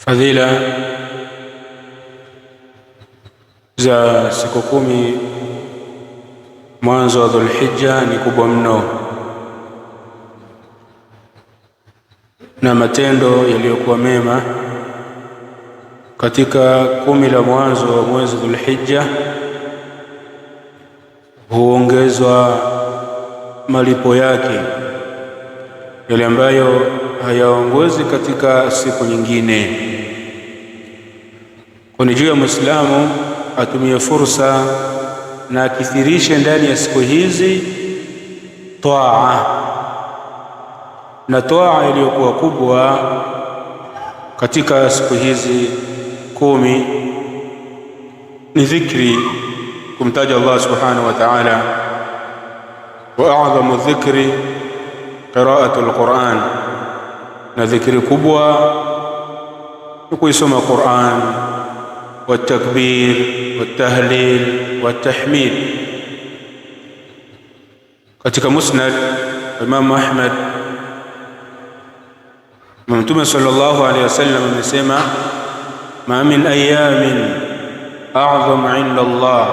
Fadhila za siku 10 mwanzo wa Dhulhijja ni kubwa mno, na matendo yaliyokuwa mema katika 10 la mwanzo wa mwezi Dhulhijja huongezwa malipo yake, yale ambayo hayaongozi katika siku nyingine. Kwa juu ya Muislamu atumie fursa na akithirishe ndani ya siku hizi toaa, na toaa iliyokuwa kubwa katika siku hizi 10 ni dhikri, kumtaja Allah subhanahu wa ta'ala. Wa a'dhamu dhikri qira'atul Qur'an, na dhikri kubwa ni kuisoma Qur'an, والتكبير والتهليل والتحميد. katika Musnad Imam Ahmad, Mtume sallallahu alayhi wasallam amesema, ma min ayamin a'zam 'inda Allah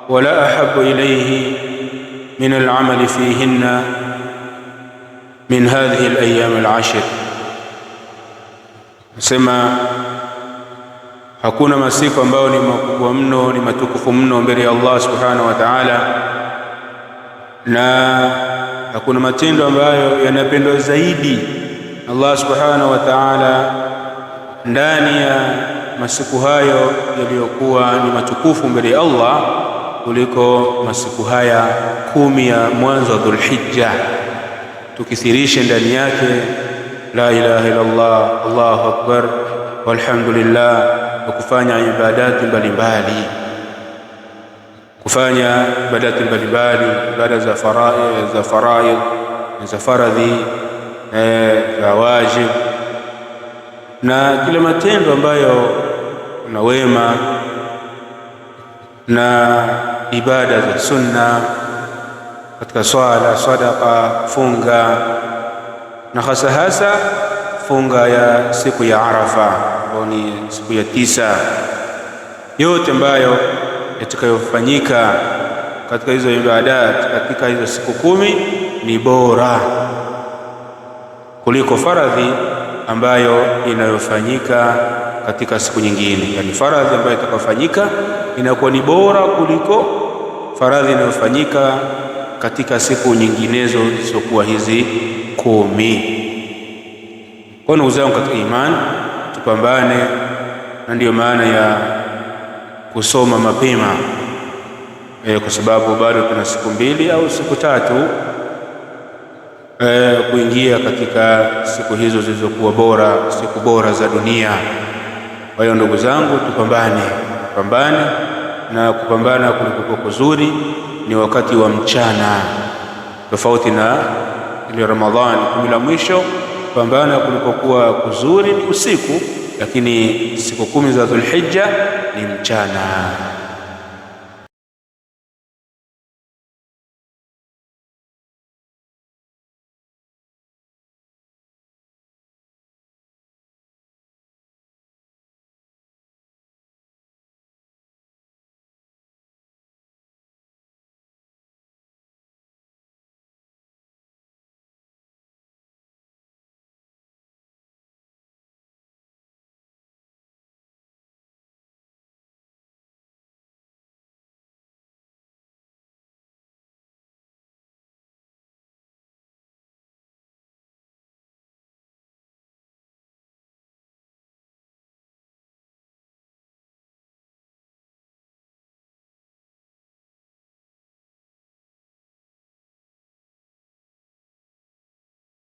wa la ahabbu ilayhi min al-'amali fihinna min hadhihi al-ayyam al-'ashr. Sema hakuna masiku ambayo ni makubwa mno, ni matukufu mno mbele ya Allah subhanahu wa ta'ala, na hakuna matendo ambayo yanapendwa zaidi Allah subhanahu wa ta'ala ndani ya masiku hayo yaliyokuwa ni matukufu mbele ya Allah kuliko masiku haya 10 ya mwanzo wa Dhulhijja. Tukithirishe ndani yake la ilaha illa Allah, Allahu akbar, walhamdulillah, na kufanya ibadati mbalimbali, kufanya ibadati mbalimbali, ibada za faraid, za faradhi, za wajib, na kila matendo ambayo na wema na ibada za sunna katika swala, sadaqa, funga, na hasa funga ya siku ya Arafa ambayo ni siku ya 9. Yote ambayo yatakayofanyika katika hizo ibadat katika hizo siku 10 ni bora kuliko faradhi ambayo inayofanyika katika siku nyingine. Yani faradhi ambayo itakayofanyika inakuwa ni bora kuliko faradhi inayofanyika katika siku nyinginezo zisizokuwa hizi 10. Kwa ndugu zangu katika imani, tupambane, na ndiyo maana ya kusoma mapema, kwa sababu bado tuna siku 2 au siku 3 kuingia katika siku hizo zilizokuwa bora, siku bora za dunia. Kwa hiyo ndugu zangu, tupambane, na kupambana kuliko kuzuri ni wakati wa mchana, tofauti na ile Ramadhani 10 la mwisho. Pambana kulipokuwa kuzuri ni usiku, lakini siku 10 za Dhulhijja ni mchana.